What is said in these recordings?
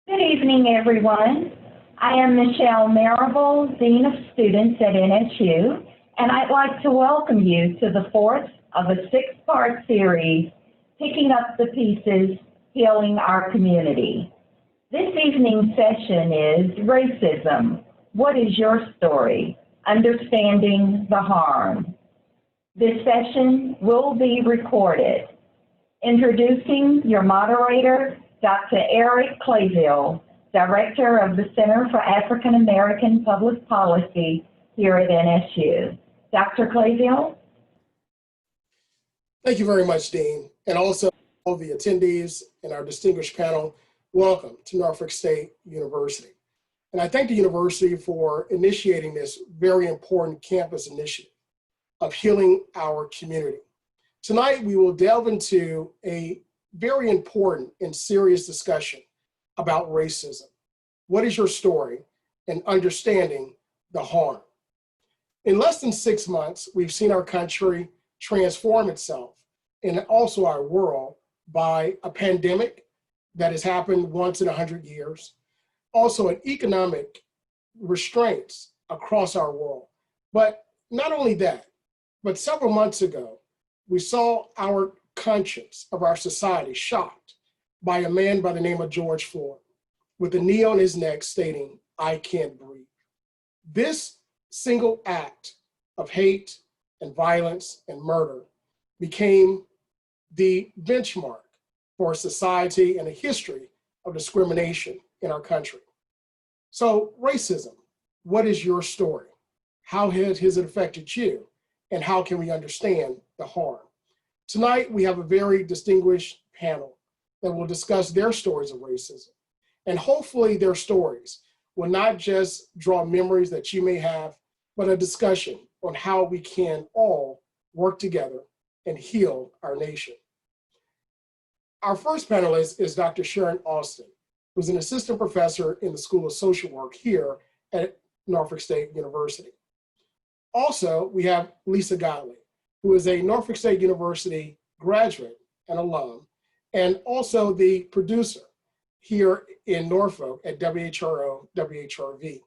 Good evening, everyone. I am Michelle Marable, Dean of Students at NSU, and I'd like to welcome you to the fourth of a six-part series, Picking Up the Pieces, Healing Our Community. This evening's session is Racism. What is your story? Understanding the Harm. This session will be recorded. Introducing your moderator, Dr. Eric Clayville, Director of the Center for African American Public Policy here at NSU. Dr. Clayville? Thank you very much, Dean. And also all the attendees and our distinguished panel, welcome to Norfolk State University. And I thank the university for initiating this very important campus initiative of healing our community. Tonight, we will delve into a very important and serious discussion about racism. What is your story and understanding the harm? In less than 6 months, we've seen our country transform itself and also our world by a pandemic that has happened once in 100 years, also an economic restraints across our world. But not only that, but several months ago, we saw our conscience of our society shocked by a man by the name of George Floyd with a knee on his neck stating, "I can't breathe." This single act of hate and violence and murder became the benchmark for a society and a history of discrimination in our country. So racism, what is your story? How has it affected you? And how can we understand the harm? Tonight, we have a very distinguished panel that will discuss their stories of racism. And hopefully their stories will not just draw memories that you may have, but a discussion on how we can all work together and heal our nation. Our first panelist is Dr. Sharon Austin, who's an assistant professor in the School of Social Work here at Norfolk State University. Also, we have Lisa Godley, who is a Norfolk State University graduate and alum, and also the producer here in Norfolk at WHRO, WHRV.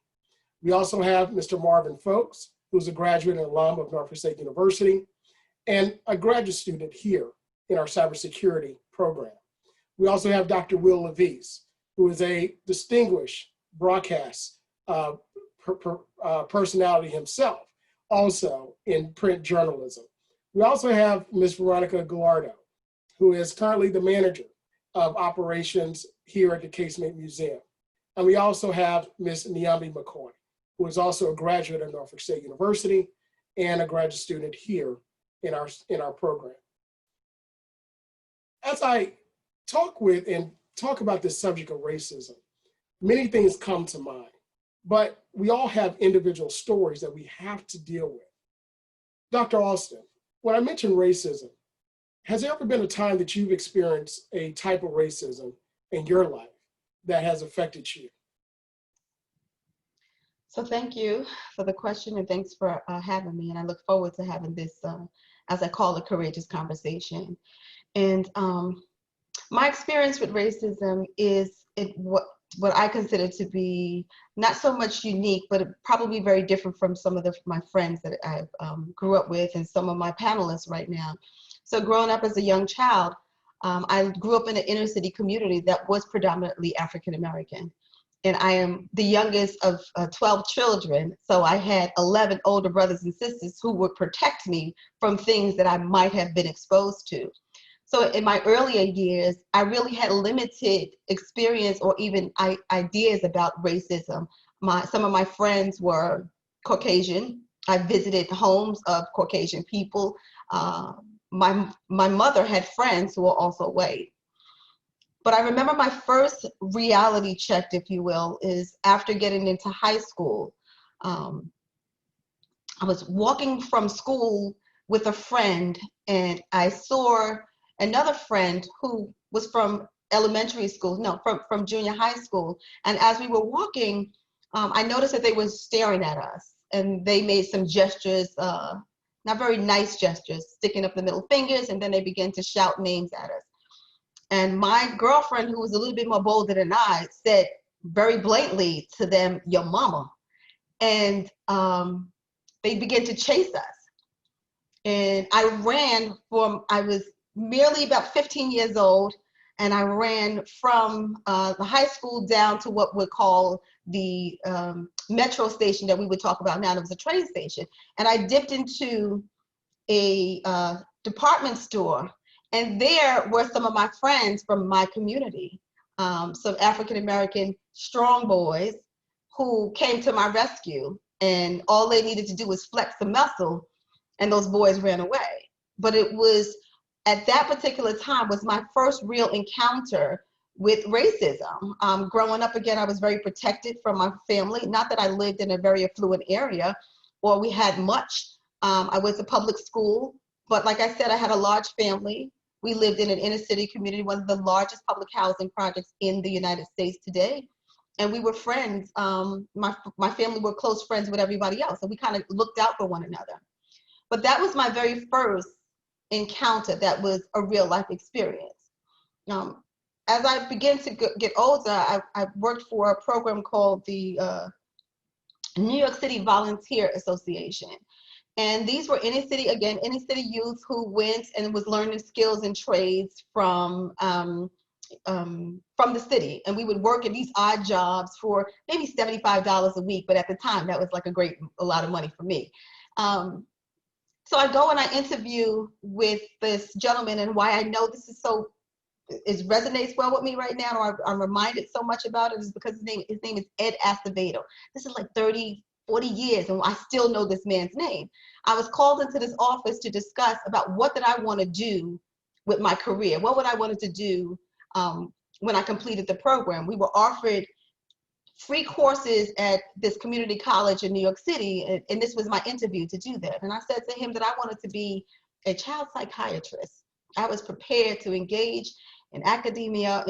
We also have Mr. Marvin Folks, who's a graduate and alum of Norfolk State University, and a graduate student here in our cybersecurity program. We also have Dr. Will Levis, who is a distinguished broadcast personality himself, also in print journalism. We also have Ms. Veronica Gallardo, who is currently the manager of operations here at the Casemate Museum. And we also have Ms. Nyambi McCoy, who is also a graduate of Norfolk State University and a graduate student here in our program. As I talk about this subject of racism, many things come to mind, but we all have individual stories that we have to deal with. Dr. Austin, when I mentioned racism, has there ever been a time that you've experienced a type of racism in your life that has affected you? So thank you for the question, and thanks for having me. And I look forward to having this, as I call it, courageous conversation. And my experience with racism is what I consider to be not so much unique, but probably very different from some of my friends that I grew up with and some of my panelists right now. So growing up as a young child, I grew up in an inner city community that was predominantly African American. And I am the youngest of 12 children, so I had 11 older brothers and sisters who would protect me from things that I might have been exposed to. So in my earlier years, I really had limited experience or even ideas about racism. Some of my friends were Caucasian. I visited homes of Caucasian people. My mother had friends who were also white. But I remember my first reality check, if you will, is after getting into high school. I was walking from school with a friend, and I saw another friend who was from elementary school, no, from junior high school. And as we were walking, I noticed that they were staring at us, and they made some gestures, not very nice gestures, sticking up the middle fingers, and then they began to shout names at us. And my girlfriend, who was a little bit more bolder than I, said very blatantly to them, "Your mama." And they began to chase us. And I was merely about 15 years old, and I ran from the high school down to what we'd call the metro station that we would talk about now. It was a train station. And I dipped into a department store, and there were some of my friends from my community, some African-American strong boys who came to my rescue, and all they needed to do was flex the muscle, and those boys ran away. But it was, at that particular time, was my first real encounter with racism. Growing up, again, I was very protected from my family. Not that I lived in a very affluent area or we had much. I went to public school, but like I said, I had a large family. We lived in an inner city community, one of the largest public housing projects in the United States today. And we were friends. My family were close friends with everybody else, and we kind of looked out for one another. But that was my very first encounter that was a real life experience. As I began to get older, I worked for a program called the New York City Volunteer Association. And these were inner city youth who went and was learning skills and trades from the city. And we would work in these odd jobs for maybe $75 a week, but at the time that was like a lot of money for me. So I go and I interview with this gentleman, and why I know this is it resonates well with me right now, or I'm reminded so much about it, is because his name is Ed Acevedo. This is like 30, 40 years, and I still know this man's name. I was called into this office to discuss about what did I want to do with my career. What would I wanted to do when I completed the program? We were offered free courses at this community college in New York City, and this was my interview to do that. And I said to him that I wanted to be a child psychiatrist. I was prepared to engage in academia,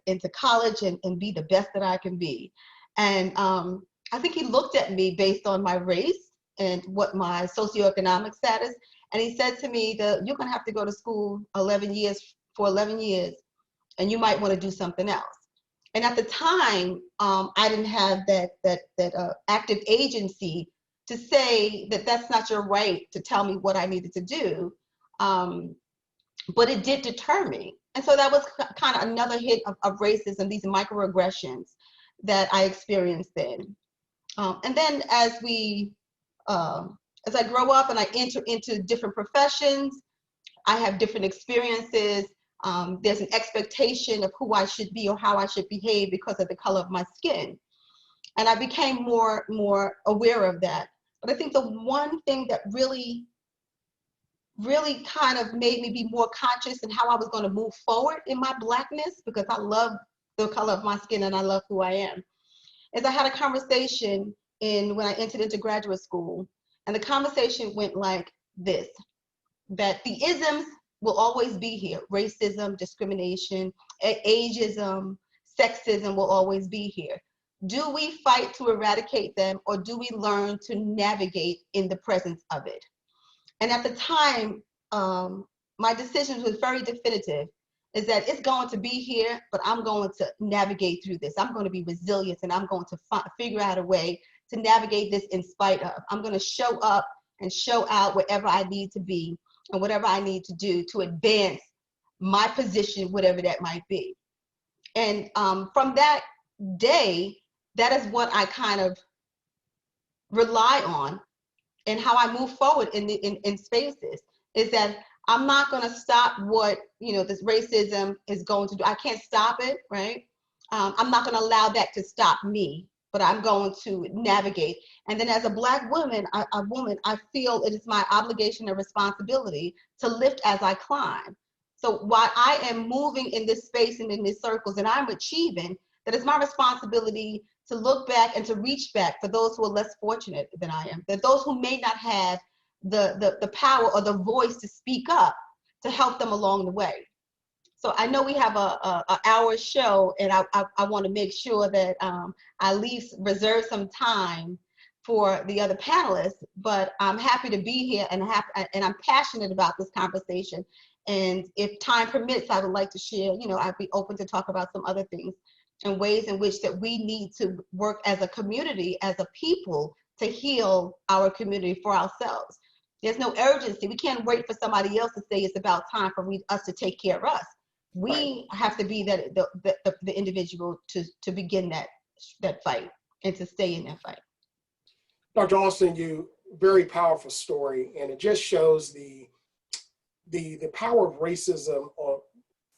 into college, and be the best that I can be. And I think he looked at me based on my race and what my socioeconomic status, and he said to me that you're gonna have to go to school 11 years, and you might want to do something else. And at the time, I didn't have that active agency to say that that's not your right to tell me what I needed to do. But it did deter me. And so that was kind of another hit of racism, these microaggressions that I experienced then. And then as I grow up and I enter into different professions, I have different experiences. There's an expectation of who I should be or how I should behave because of the color of my skin. And I became more aware of that. But I think the one thing that really kind of made me be more conscious in how I was going to move forward in my Blackness, because I love the color of my skin and I love who I am, is I had a conversation when I entered into graduate school. And the conversation went like this, that the isms will always be here. Racism, discrimination, ageism, sexism will always be here. Do we fight to eradicate them, or do we learn to navigate in the presence of it? And at the time, my decision was very definitive, is that it's going to be here, but I'm going to navigate through this. I'm going to be resilient, and I'm going to figure out a way to navigate this in spite of. I'm going to show up and show out wherever I need to be and whatever I need to do to advance my position, whatever that might be. And from that day, that is what I kind of rely on and how I move forward in spaces, is that I'm not going to stop what this racism is going to do. I can't stop it, right? I'm not going to allow that to stop me, but I'm going to navigate. And then as a Black woman, I feel it is my obligation and responsibility to lift as I climb. So while I am moving in this space and in these circles and I'm achieving, that is my responsibility to look back and to reach back for those who are less fortunate than I am, that those who may not have the power or the voice to speak up, to help them along the way. So I know we have an hour show, and I want to make sure that I at least reserve some time for the other panelists, but I'm happy to be here, and I'm passionate about this conversation. And if time permits, I would like to share, I'd be open to talk about some other things and ways in which that we need to work as a community, as a people, to heal our community for ourselves. There's no urgency. We can't wait for somebody else to say it's about time for us to take care of us. We have to be the individual to begin that fight and to stay in that fight. Dr. Alston, you very powerful story, and it just shows the power of racism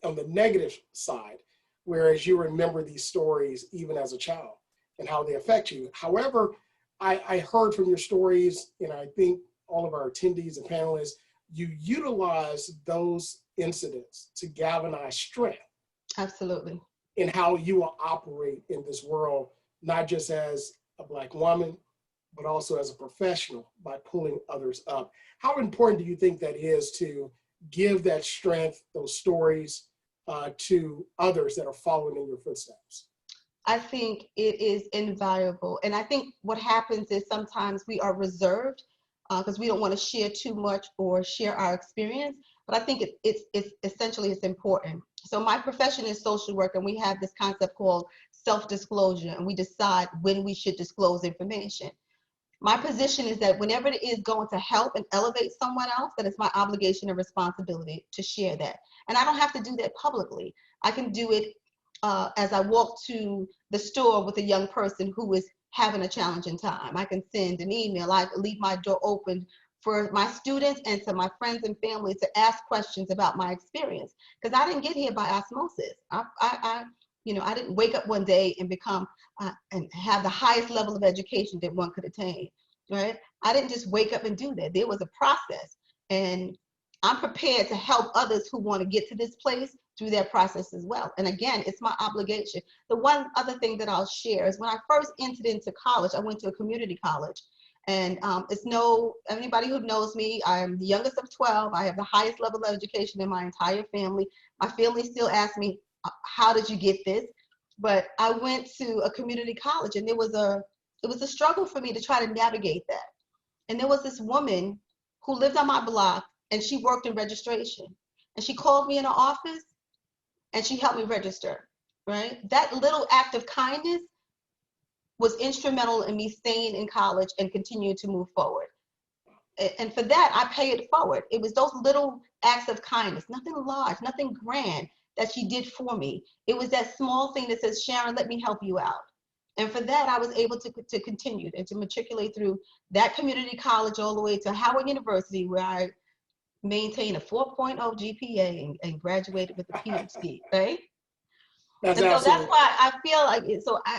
on the negative side, whereas you remember these stories even as a child and how they affect you. However, I heard from your stories, and I think all of our attendees and panelists, you utilize those incidents to galvanize strength. Absolutely. In how you will operate in this world, not just as a Black woman, but also as a professional by pulling others up. How important do you think that is to give that strength, those stories to others that are following in your footsteps? I think it is invaluable. And I think what happens is sometimes we are reserved because we don't want to share too much or share our experience. But I think it's essentially it's important. So my profession is social work, and we have this concept called self-disclosure, and we decide when we should disclose information. My position is that whenever it is going to help and elevate someone else, that it's my obligation and responsibility to share that. And I don't have to do that publicly. I can do it as I walk to the store with a young person who is having a challenging time. I can send an email. I leave my door open for my students and to my friends and family to ask questions about my experience, because I didn't get here by osmosis. I didn't wake up one day and become and have the highest level of education that one could attain, right? I didn't just wake up and do that. There was a process, and I'm prepared to help others who want to get to this place through that process as well. And again, it's my obligation. The one other thing that I'll share is when I first entered into college, I went to a community college. And anybody who knows me, I'm the youngest of 12. I have the highest level of education in my entire family. My family still asks me, how did you get this? But I went to a community college, and it was a struggle for me to try to navigate that. And there was this woman who lived on my block, and she worked in registration. And she called me in her office, and she helped me register, right? That little act of kindness was instrumental in me staying in college and continuing to move forward. And for that, I pay it forward. It was those little acts of kindness, nothing large, nothing grand that she did for me. It was that small thing that says, Sharon, let me help you out. And for that, I was able to continue and to matriculate through that community college all the way to Howard University, where I maintained a 4.0 GPA and graduated with a PhD, right? And so that's why I feel like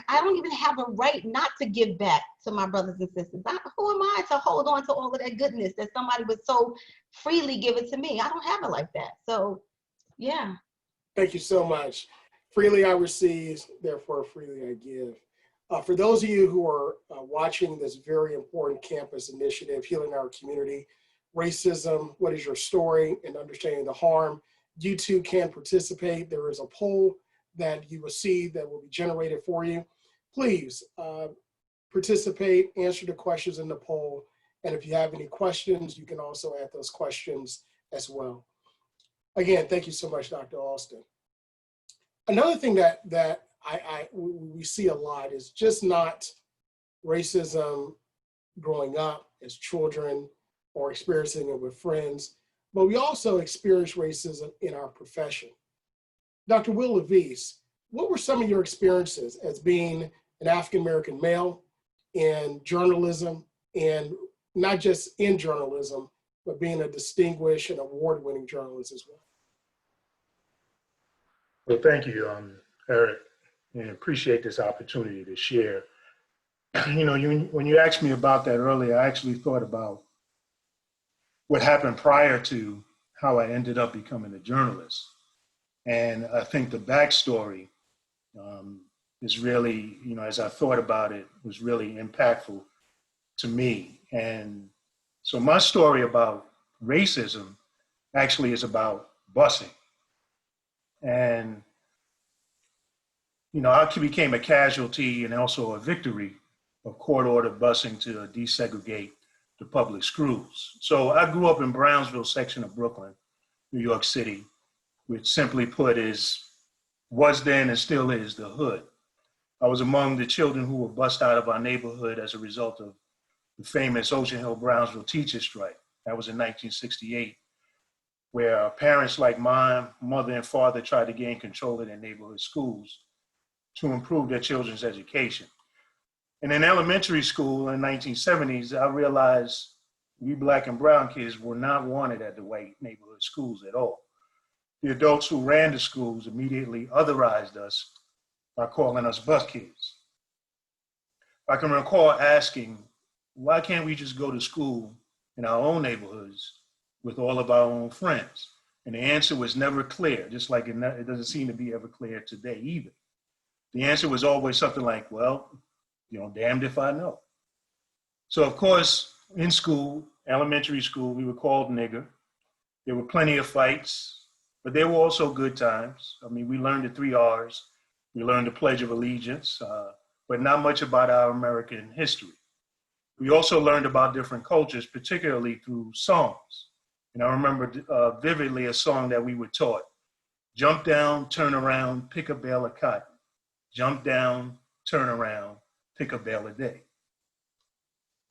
I don't even have a right not to give back to my brothers and sisters. Who am I to hold on to all of that goodness that somebody would so freely give it to me? I don't have it like that. So, yeah. Thank you so much. Freely I receive, therefore freely I give. For those of you who are watching this very important campus initiative, Healing Our Community, Racism, What is Your Story, and Understanding the Harm, you too can participate. There is a poll that you will see that will be generated for you. Please participate, answer the questions in the poll. And if you have any questions, you can also add those questions as well. Again, thank you so much, Dr. Alston. Another thing that we see a lot is just not racism growing up as children or experiencing it with friends, but we also experience racism in our profession. Dr. Will Levis, what were some of your experiences as being an African-American male in journalism, and not just in journalism, but being a distinguished and award-winning journalist as well? Well, thank you, Eric, and appreciate this opportunity to share. When you asked me about that earlier, I actually thought about what happened prior to how I ended up becoming a journalist. And I think the backstory is really, as I thought about it, was really impactful to me. And so my story about racism actually is about busing. And, I became a casualty and also a victory of court-ordered busing to desegregate the public schools. So I grew up in Brownsville section of Brooklyn, New York City, which simply put was then and still is the hood. I was among the children who were bussed out of our neighborhood as a result of the famous Ocean Hill-Brownsville teacher strike. That was in 1968, where parents like my mother and father tried to gain control of their neighborhood schools to improve their children's education. And in elementary school in the 1970s, I realized we Black and brown kids were not wanted at the white neighborhood schools at all. The adults who ran the schools immediately otherized us by calling us bus kids. I can recall asking, why can't we just go to school in our own neighborhoods with all of our own friends? And the answer was never clear, just like it doesn't seem to be ever clear today either. The answer was always something like, well, damned if I know. So of course, in school, elementary school, we were called nigger. There were plenty of fights, but there were also good times. I mean, we learned the 3 R's. We learned the Pledge of Allegiance, but not much about our American history. We also learned about different cultures, particularly through songs. And I remember vividly a song that we were taught: jump down, turn around, pick a bale of cotton. Jump down, turn around, pick a bale a day.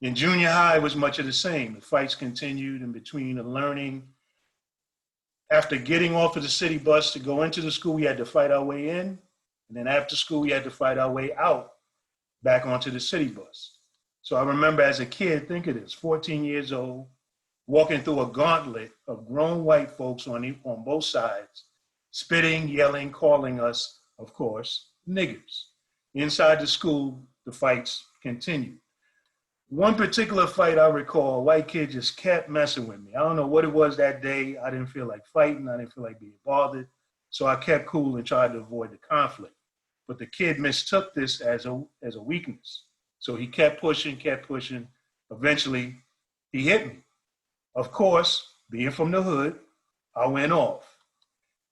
In junior high, it was much of the same. The fights continued in between the learning. After getting off of the city bus to go into the school, we had to fight our way in. And then after school, we had to fight our way out back onto the city bus. So I remember as a kid, think of this, 14 years old, walking through a gauntlet of grown white folks on both sides, spitting, yelling, calling us, of course, niggers. Inside the school, the fights continued. One particular fight I recall, a white kid just kept messing with me. I don't know what it was that day. I didn't feel like fighting. I didn't feel like being bothered. So I kept cool and tried to avoid the conflict. But the kid mistook this as a weakness. So he kept pushing. Eventually, he hit me. Of course, being from the hood, I went off.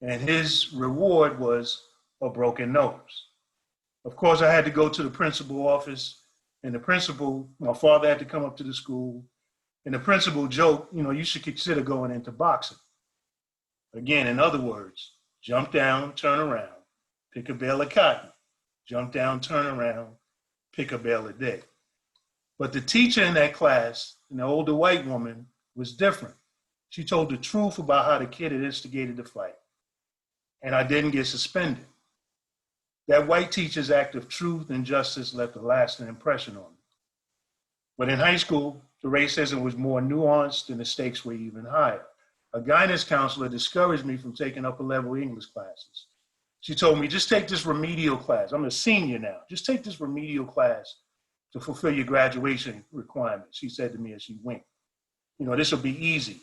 And his reward was a broken nose. Of course, I had to go to the principal's office, and the principal, my father had to come up to the school, and the principal joked, you should consider going into boxing. Again, in other words, jump down, turn around, pick a bale of cotton. Jump down, turn around, pick a bale a day. But the teacher in that class, an older white woman, was different. She told the truth about how the kid had instigated the fight, and I didn't get suspended. That white teacher's act of truth and justice left a lasting impression on me. But in high school, the racism was more nuanced and the stakes were even higher. A guidance counselor discouraged me from taking upper-level English classes. She told me, just take this remedial class. I'm a senior now. Just take this remedial class to fulfill your graduation requirements, she said to me as she winked. This will be easy.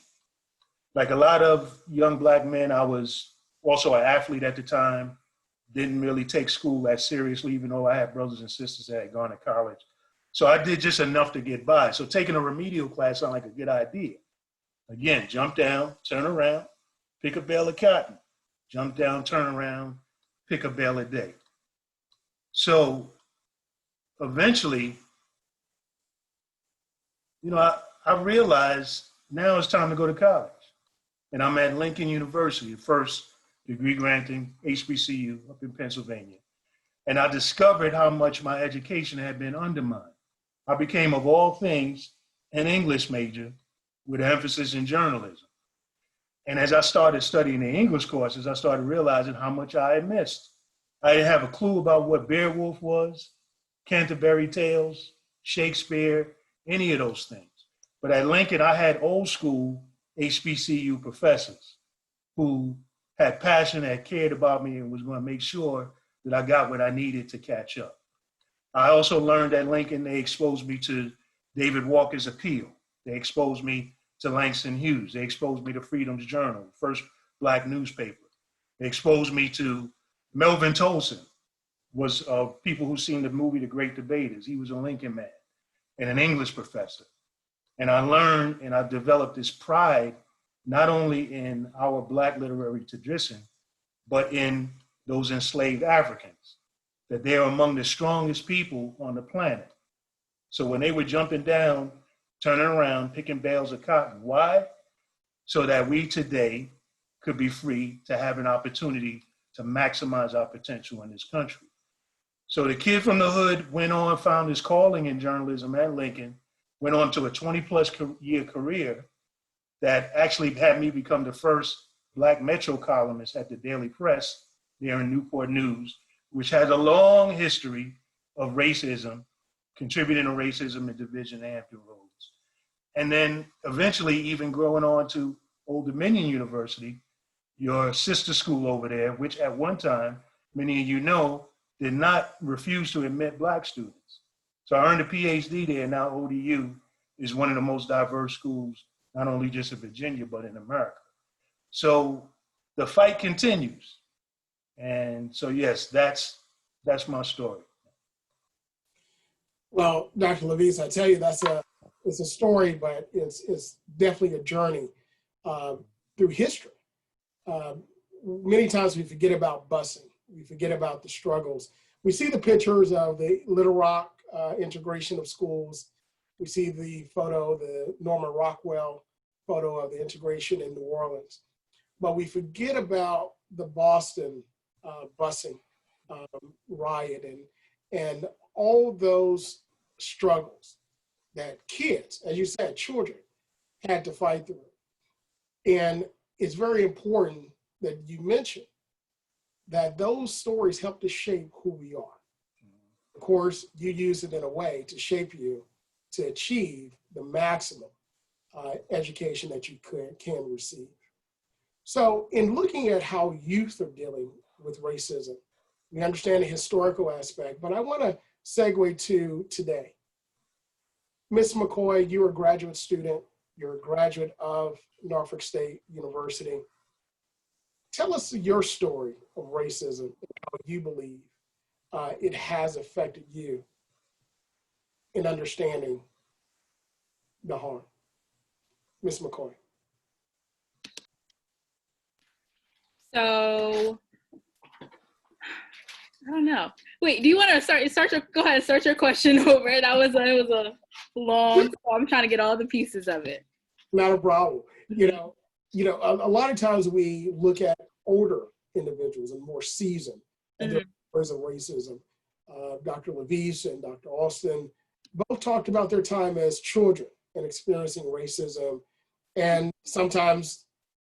Like a lot of young Black men, I was also an athlete at the time. Didn't really take school that seriously, even though I had brothers and sisters that had gone to college. So I did just enough to get by. So taking a remedial class sounded like a good idea. Again, jump down, turn around, pick a bale of cotton. Jump down, turn around, pick a bale a day. So eventually, I realized now it's time to go to college. And I'm at Lincoln University, the first degree granting HBCU up in Pennsylvania. And I discovered how much my education had been undermined. I became, of all things, an English major with an emphasis in journalism. And as I started studying the English courses, I started realizing how much I had missed. I didn't have a clue about what Beowulf was, Canterbury Tales, Shakespeare, any of those things. But at Lincoln, I had old school HBCU professors who had passion, had cared about me, and was going to make sure that I got what I needed to catch up. I also learned at Lincoln, they exposed me to David Walker's Appeal. They exposed me to Langston Hughes. They exposed me to Freedom's Journal, the first Black newspaper. They exposed me to Melvin Tolson, was people who've seen the movie The Great Debaters. He was a Lincoln man and an English professor. And I learned and I developed this pride, not only in our Black literary tradition, but in those enslaved Africans, that they're among the strongest people on the planet. So when they were jumping down, turning around, picking bales of cotton, why? So that we today could be free to have an opportunity to maximize our potential in this country. So the kid from the hood went on, found his calling in journalism at Lincoln, went on to a 20-plus year career that actually had me become the first Black Metro columnist at the Daily Press there in Newport News, which has a long history of racism, contributing to racism and division in Hampton Roads. And then eventually even growing on to Old Dominion University, your sister school over there, which at one time, many of you know, did not refuse to admit Black students. So I earned a PhD there. Now ODU is one of the most diverse schools, not only just in Virginia, but in America. So the fight continues. And so, yes, that's my story. Well, Dr. Levis, I tell you, it's a story, but it's definitely a journey through history. Many times we forget about busing. We forget about the struggles. We see the pictures of the Little Rock integration of schools. We see the photo, the Norman Rockwell photo of the integration in New Orleans. But we forget about the Boston busing riot and all those struggles that kids, as you said, children, had to fight through. And it's very important that you mention that those stories help to shape who we are. Of course, you use it in a way to shape you to achieve the maximum education that you can receive. So in looking at how youth are dealing with racism, we understand the historical aspect, but I want to segue to today. Ms. McCoy, you're a graduate student. You're a graduate of Norfolk State University. Tell us your story of racism and how you believe it has affected you in understanding the harm. Ms. McCoy. So, I don't know. Wait, do you want to go ahead and start your question over? It was a long, so I'm trying to get all the pieces of it. Not a problem. A lot of times we look at older individuals and more seasoned and their stories of racism. Dr. Levis and Dr. Austin both talked about their time as children and experiencing racism. And sometimes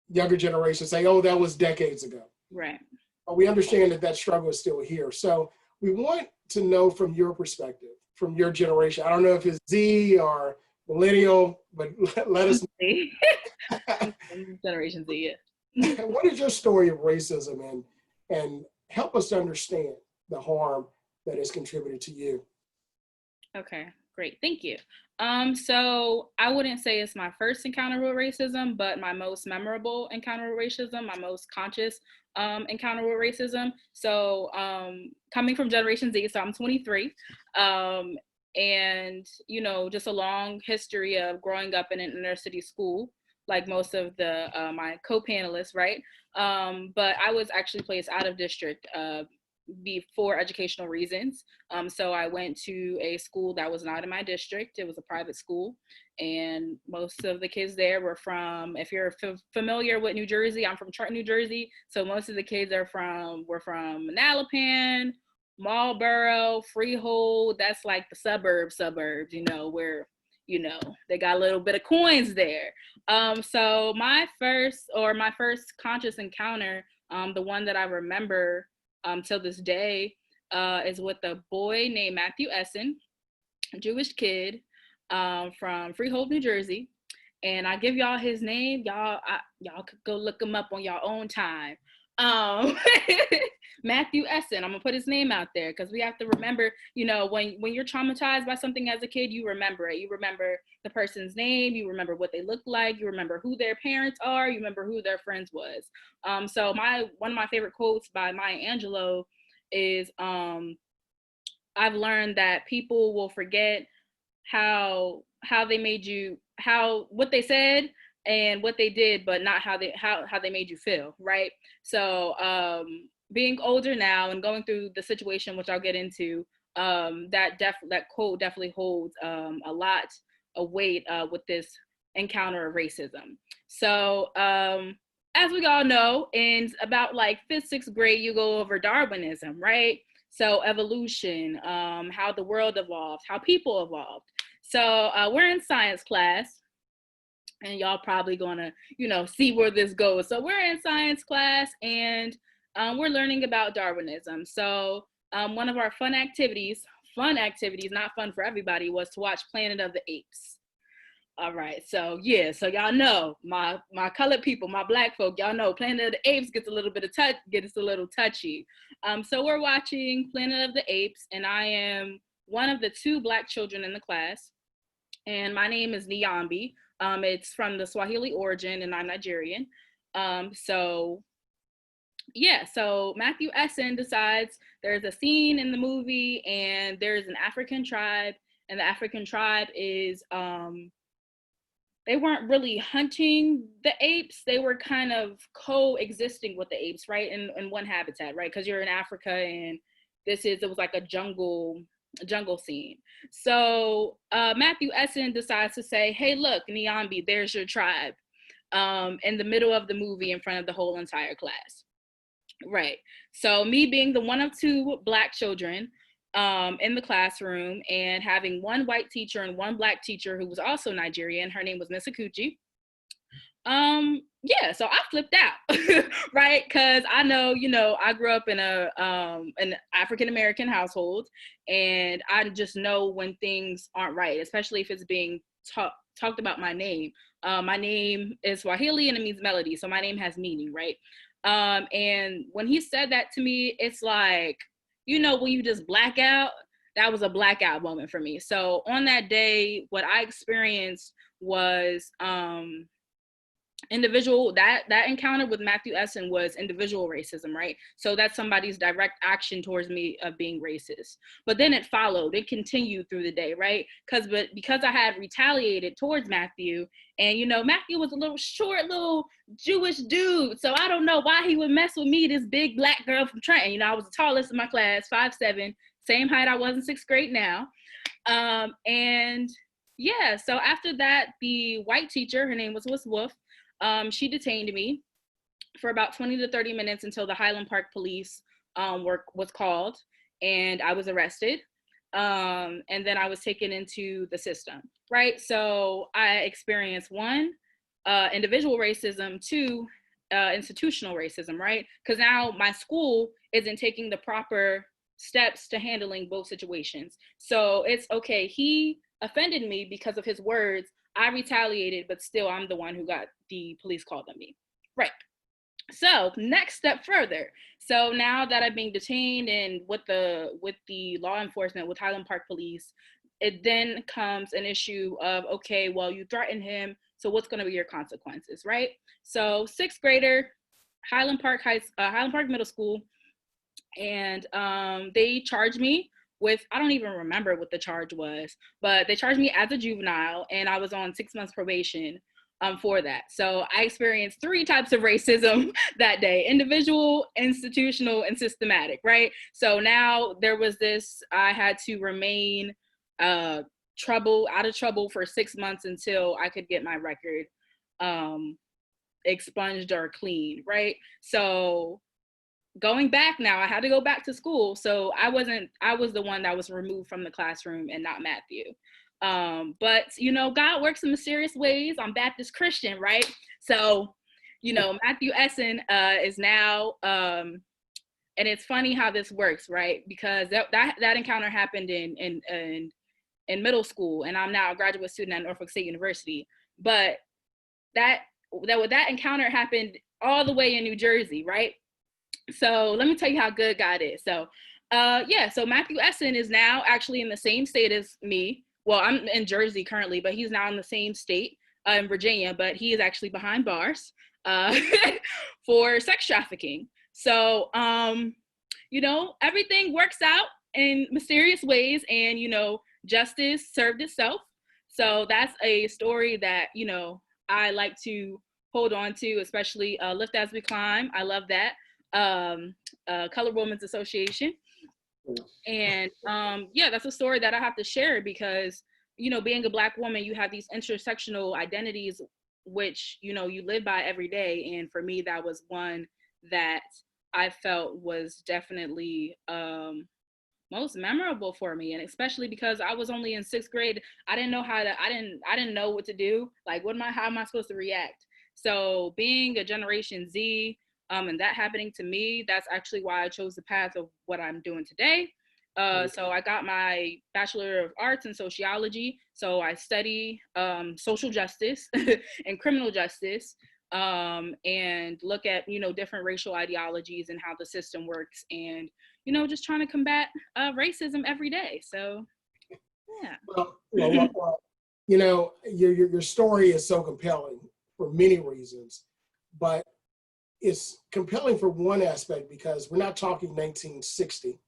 younger generations say, oh, that was decades ago. Right. But we understand that struggle is still here. So we want to know from your perspective, from your generation. I don't know if it's Z or millennial, but let us know. Generation Z, yeah. What is your story of racism and help us to understand the harm that has contributed to you? Okay, great, thank you. So I wouldn't say it's my first encounter with racism, but my most memorable encounter with racism, my most conscious encounter with racism. So coming from Generation Z, so I'm 23, and just a long history of growing up in an inner city school, like most of the my co-panelists, right? But I was actually placed out of district for educational reasons. So I went to a school that was not in my district. It was a private school, and most of the kids there were from, if you're familiar with New Jersey, I'm from Trenton, New Jersey. So most of the kids were from Manalapan, Marlboro, Freehold. That's like the suburbs, where, they got a little bit of coins there. So my first conscious encounter, the one that I remember till this day, is with a boy named Matthew Essen, a Jewish kid from Freehold, New Jersey. And I give y'all his name. Y'all could go look him up on your own time. Matthew Essen. I'm gonna put his name out there because we have to remember, when you're traumatized by something as a kid, you remember it. You remember the person's name, you remember what they look like, you remember who their parents are, you remember who their friends was. So one of my favorite quotes by Maya Angelou is, I've learned that people will forget how they made you, what they said and what they did, but not how they made you feel, right? So being older now and going through the situation, which I'll get into, that quote definitely holds a lot of weight with this encounter of racism. So as we all know, in about like 5th, 6th grade, you go over Darwinism, right? So evolution, how the world evolved, how people evolved. So we're in science class, and y'all probably gonna, see where this goes. So we're in science class, and we're learning about Darwinism. So one of our fun activities, not fun for everybody, was to watch Planet of the Apes. All right, so yeah, so y'all know my colored people, my Black folk, y'all know Planet of the Apes gets a little touchy. So we're watching Planet of the Apes, and I am one of the 2 Black children in the class, and my name is Nyambi. It's from the Swahili origin, and I'm Nigerian. So Matthew Essen decides there's a scene in the movie, and there's an African tribe, and the African tribe is they weren't really hunting the apes. They were kind of coexisting with the apes, right? In one habitat, right? Because you're in Africa, and it was like a jungle scene. So Matthew Essen decides to say, hey, look, Nyambi, there's your tribe, in the middle of the movie in front of the whole entire class. Right. So me being the one of 2 Black children in the classroom, and having one white teacher and one Black teacher who was also Nigerian. Her name was Miss Akuchi. So I flipped out, right? Because I know, I grew up in an African American household, and I just know when things aren't right, especially if it's being talked about my name. My name is Swahili, and it means melody, so my name has meaning, right? And when he said that to me, it's like, when you just black out, that was a blackout moment for me. So on that day, what I experienced was that encounter with Matthew Essen was individual racism, right? So that's somebody's direct action towards me of being racist. But then it continued through the day, right? Because I had retaliated towards Matthew, and Matthew was a little short, little Jewish dude. So I don't know why he would mess with me, this big Black girl from Trenton. I was the tallest in my class, 5'7", same height I was in 6th grade now. So after that, the white teacher, her name was Miss Wolf, she detained me for about 20 to 30 minutes until the Highland Park police was called, and I was arrested. And then I was taken into the system, right? So I experienced 1, individual racism, 2, institutional racism, right? Because now my school isn't taking the proper steps to handling both situations. So it's okay, he offended me because of his words, I retaliated, but still I'm the one who got the police called on me. Right. So next step further. So now that I'm being detained and with the law enforcement, with Highland Park Police, it then comes an issue of, okay, well, you threatened him, so what's going to be your consequences, right? So 6th grader, Highland Park Middle School, and they charged me with, I don't even remember what the charge was, but they charged me as a juvenile, and I was on 6 months probation for that. So I experienced 3 types of racism that day: individual, institutional, and systematic, right? So now there was this, I had to remain out of trouble for 6 months until I could get my record expunged or clean, right? So going back now, I had to go back to school. So I was the one that was removed from the classroom and not Matthew. But God works in mysterious ways. I'm Baptist Christian, right? So, Matthew Essen is now, and it's funny how this works, right? Because that encounter happened in middle school, and I'm now a graduate student at Norfolk State University. But that encounter happened all the way in New Jersey, right? So let me tell you how good God is. So so Matthew Essen is now actually in the same state as me. Well, I'm in Jersey currently, but he's now in the same state, in Virginia, but he is actually behind bars for sex trafficking. So, everything works out in mysterious ways, and, justice served itself. So that's a story that, I like to hold on to, especially Lift As We Climb. I love that. Colored Women's Association. And that's a story that I have to share because, being a Black woman, you have these intersectional identities which, you know, you live by every day. And for me, that was one that I felt was definitely most memorable for me. And especially because I was only in 6th grade, I didn't know I didn't know what to do. Like, how am I supposed to react? So being a Generation Z, and that happening to me, that's actually why I chose the path of what I'm doing today. So I got my Bachelor of Arts in Sociology. So I study social justice and criminal justice, and look at, you know, different racial ideologies and how the system works, and, you know, just trying to combat racism every day. So, yeah. Well, you know, your story is so compelling for many reasons, but it's compelling for one aspect because we're not talking 1960.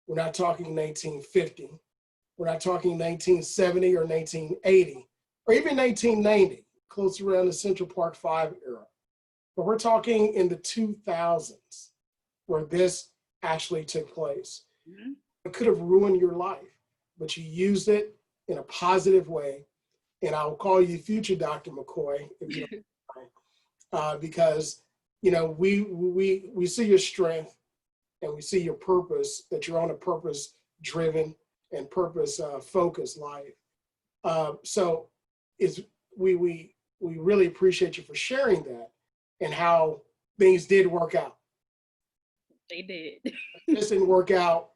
We're not talking 1950. We're not talking 1970 or 1980 or even 1990, close around the Central Park 5 era. But we're talking in the 2000s where this actually took place. Mm-hmm. It could have ruined your life, but you used it in a positive way. And I'll call you future Dr. McCoy, if you don't mind, because, you know, we see your strength and we see your purpose, that you're on a purpose-driven and purpose-focused life. So we really appreciate you for sharing that and how things did work out. They did. This didn't work out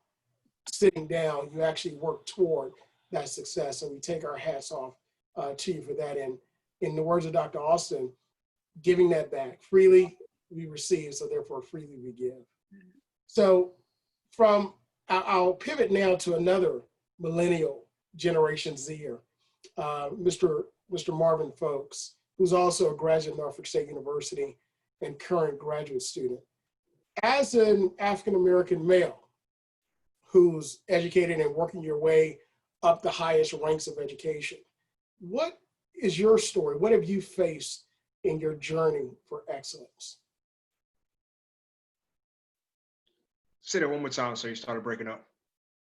sitting down. You actually worked toward that success, and we take our hats off to you for that. And in the words of Dr. Austin, giving that back freely we receive, so therefore freely we give. So I'll pivot now to another millennial Generation Zer, Mr. Marvin Folks, who's also a graduate of Norfolk State University and current graduate student. As an African-American male who's educated and working your way up the highest ranks of education, what is your story? What have you faced in your journey for excellence? Say that one more time, so you started breaking up.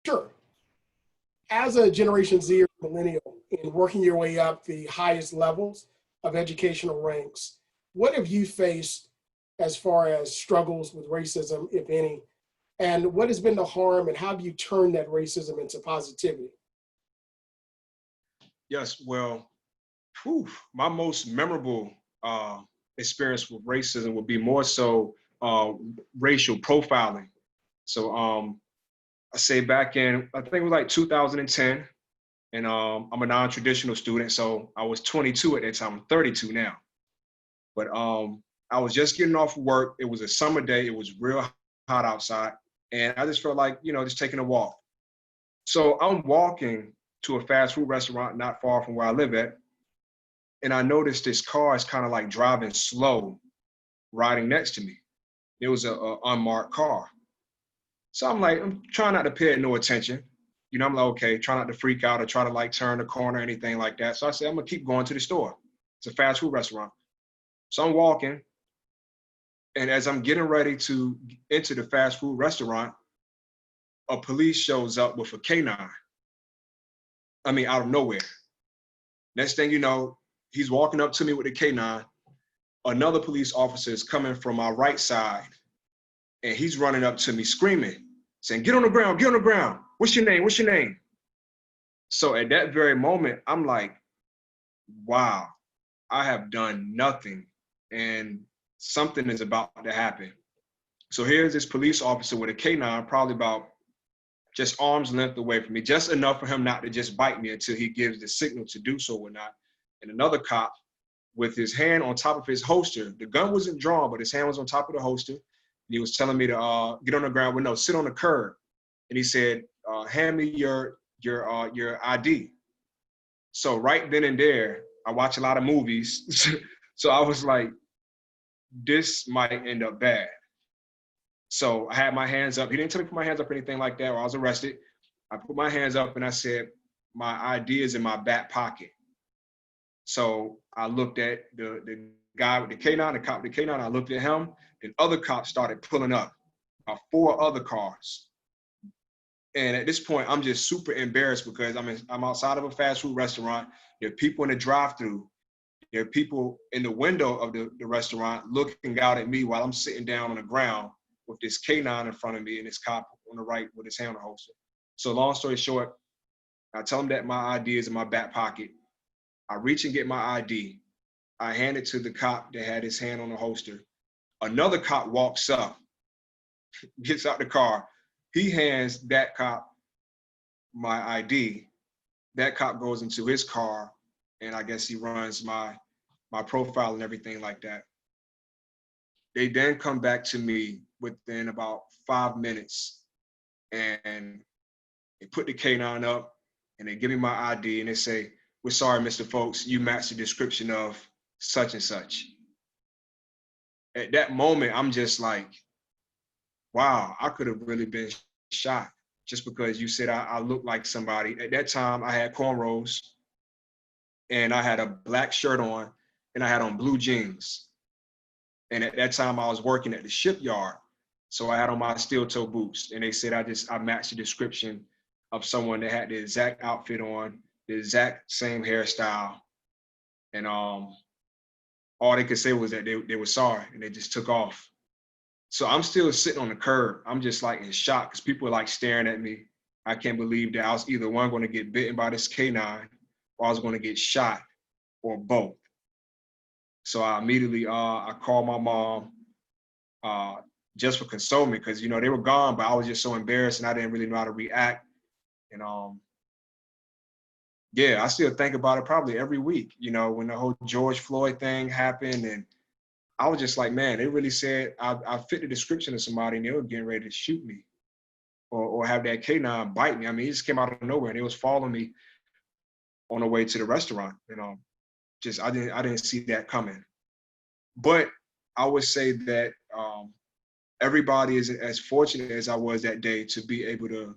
Sure. As a Generation Z or millennial in working your way up the highest levels of educational ranks, what have you faced as far as struggles with racism, if any? And what has been the harm, and how do you turn that racism into positivity? Yes, well, my most memorable experience with racism would be more so racial profiling. So I say back in, I think it was like 2010, and I'm a non-traditional student, so I was 22 at that time. I'm 32 now. But I was just getting off work. It was a summer day. It was real hot outside, and I just felt like, you know, just taking a walk. So I'm walking to a fast food restaurant not far from where I live at, and I noticed this car is kind of like driving slow, riding next to me. It was an unmarked car. So I'm trying not to pay it no attention. You know, I'm like, okay, try not to freak out or try to like turn the corner or anything like that. So I said, I'm gonna keep going to the store. It's a fast food restaurant. So I'm walking, and as I'm getting ready to enter the fast food restaurant, a police shows up with a K9. I mean, out of nowhere. Next thing you know, he's walking up to me with a K9. Another police officer is coming from my right side, and he's running up to me screaming, saying, get on the ground, get on the ground. What's your name? What's your name? So at that very moment, I'm like, wow, I have done nothing, and something is about to happen. So here's this police officer with a K9, probably about just arm's length away from me, just enough for him not to just bite me until he gives the signal to do so or not. And another cop with his hand on top of his holster. The gun wasn't drawn, but his hand was on top of the holster. And he was telling me to get on the ground. Well, no, sit on the curb. And he said, hand me your ID. So right then and there, I watch a lot of movies. So I was like, this might end up bad. So I had my hands up. He didn't tell me to put my hands up or anything like that, or I was arrested. I put my hands up and I said, my ID is in my back pocket. So I looked at the guy with the K9, the cop with the K9, I looked at him, and other cops started pulling up, 4 other cars. And at this point, I'm just super embarrassed because I'm outside of a fast food restaurant. There are people in the drive-thru. There are people in the window of the restaurant looking out at me while I'm sitting down on the ground with this K9 in front of me and this cop on the right with his hand on the holster. So long story short, I tell them that my ID is in my back pocket. I reach and get my ID. I hand it to the cop that had his hand on the holster. Another cop walks up, gets out the car. He hands that cop my ID. That cop goes into his car, and I guess he runs my profile and everything like that. They then come back to me within about 5 minutes, and they put the K9 up, and they give me my ID, and they say, "We're sorry, Mr. Folks, you match the description of such and such." At that moment, I'm just like, wow, I could have really been shot just because you said I look like somebody. At that time, I had cornrows, and I had a black shirt on, and I had on blue jeans. And at that time, I was working at the shipyard. So I had on my steel toe boots, and they said I matched the description of someone that had the exact outfit on, the exact same hairstyle. And all they could say was that they were sorry, and they just took off. So I'm still sitting on the curb. I'm just like in shock because people are like staring at me. I can't believe that I was either one going to get bitten by this K9 or I was going to get shot, or both. So I immediately, I called my mom just for consoling me because, you know, they were gone, but I was just so embarrassed and I didn't really know how to react. And yeah, I still think about it probably every week, you know, when the whole George Floyd thing happened. And I was just like, man, they really said I fit the description of somebody and they were getting ready to shoot me or have that K9 bite me. I mean, he just came out of nowhere and it was following me on the way to the restaurant. You know, just I didn't see that coming. But I would say that everybody is as fortunate as I was that day to be able to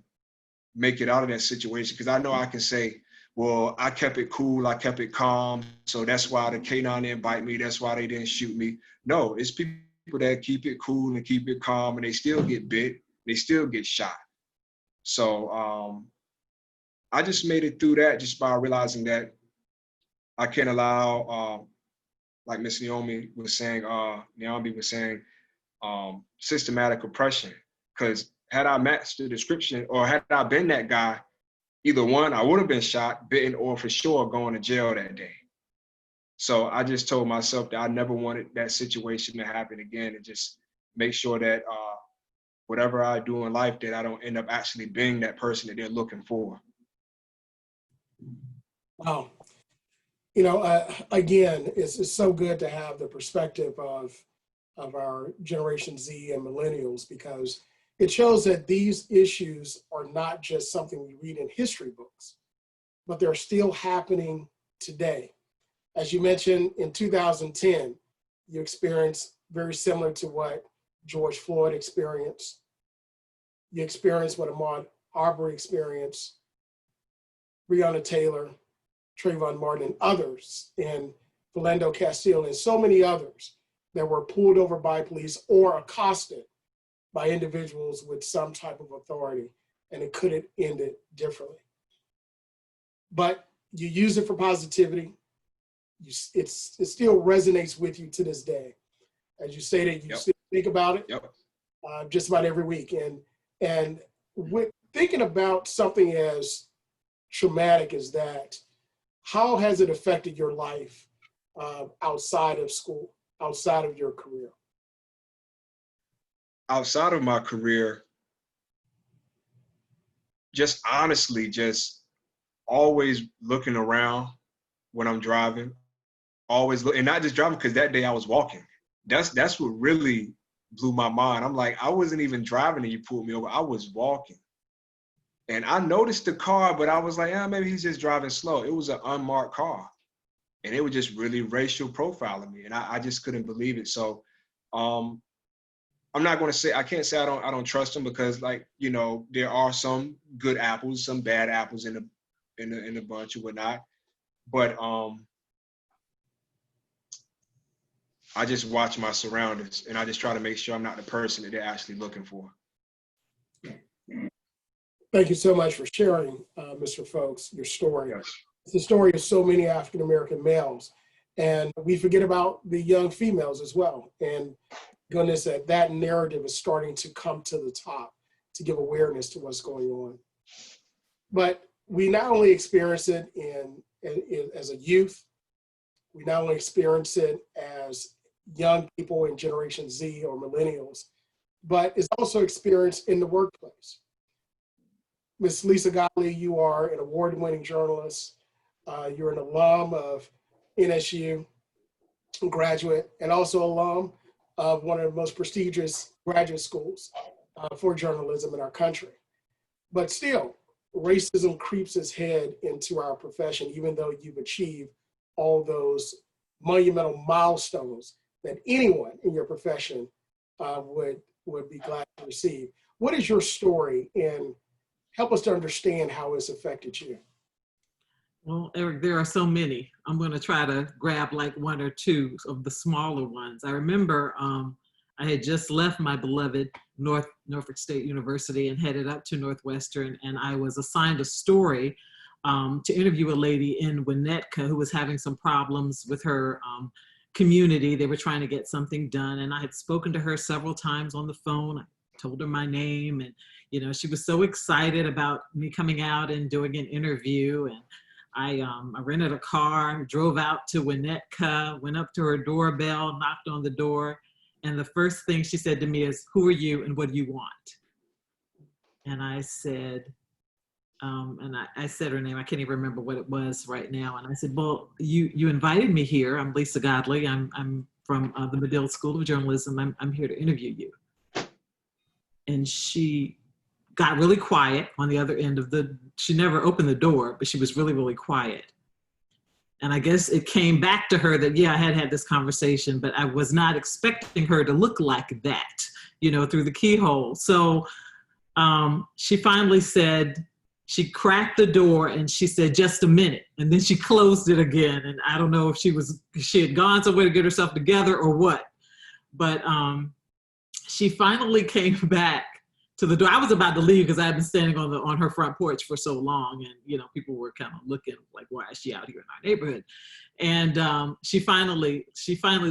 make it out of that situation. Because I know I can say, well, I kept it cool, I kept it calm, so that's why the K9 didn't bite me, that's why they didn't shoot me. No, it's people that keep it cool and keep it calm, and they still get bit, they still get shot. So I just made it through that just by realizing that I can't allow, like Miss Naomi was saying, systematic oppression. Because had I matched the description or had I been that guy, either one, I would have been shot, bitten, or for sure going to jail that day. So I just told myself that I never wanted that situation to happen again, and just make sure that whatever I do in life, that I don't end up actually being that person that they're looking for. Wow. You know, again, it's so good to have the perspective of our Generation Z and millennials, because it shows that these issues are not just something we read in history books, but they're still happening today. As you mentioned, in 2010, you experienced very similar to what George Floyd experienced. You experienced what Ahmaud Arbery experienced, Breonna Taylor, Trayvon Martin, and others, and Philando Castile, and so many others that were pulled over by police or accosted by individuals with some type of authority, and it could have ended differently. But you use it for positivity. It still resonates with you to this day. As you say that you still think about it just about every week. And with thinking about something as traumatic as that, how has it affected your life outside of school, outside of your career? Outside of my career, just honestly, just always looking around when I'm driving, always look, and not just driving, because that day I was walking. That's what really blew my mind. I'm like, I wasn't even driving and you pulled me over, I was walking. And I noticed the car, but I was like, maybe he's just driving slow. It was an unmarked car. And it was just really racial profiling me. And I just couldn't believe it. So I'm not going to say, I can't say I don't trust him, because, like, you know, there are some good apples, some bad apples in the bunch or whatnot. But I just watch my surroundings, and I just try to make sure I'm not the person that they're actually looking for. Thank you so much for sharing, Mr. Folks, your story. Yes. It's the story of so many African-American males. And we forget about the young females as well. And goodness, that narrative is starting to come to the top to give awareness to what's going on. But we not only experience it as a youth, we not only experience it as young people in Generation Z or millennials, but it's also experienced in the workplace. Ms. Lisa Godley, you are an award-winning journalist. You're an alum of NSU, graduate, and also alum of one of the most prestigious graduate schools for journalism in our country. But still, racism creeps its head into our profession, even though you've achieved all those monumental milestones that anyone in your profession would be glad to receive. What is your story, and help us to understand how it's affected you? Well, Eric, there are so many. I'm going to try to grab like one or two of the smaller ones. I remember I had just left my beloved Norfolk State University and headed up to Northwestern, and I was assigned a story to interview a lady in Winnetka who was having some problems with her community. They were trying to get something done, and I had spoken to her several times on the phone. I told her my name, and she was so excited about me coming out and doing an interview. And I rented a car, drove out to Winnetka, went up to her doorbell, knocked on the door, and the first thing she said to me is, "Who are you and what do you want?" And I said, I said her name. I can't even remember what it was right now. And I said, "Well, you invited me here. I'm Lisa Godley. I'm from the Medill School of Journalism. I'm here to interview you." And she got really quiet on the other end of she never opened the door, but she was really, really quiet. And I guess it came back to her that, yeah, I had this conversation, but I was not expecting her to look like that, through the keyhole. So she finally said, she cracked the door and she said, "Just a minute." And then she closed it again. And I don't know if she had gone somewhere to get herself together or what, but she finally came back to the door. I was about to leave because I had been standing on her front porch for so long, and people were kind of looking like, why is she out here in our neighborhood? And she finally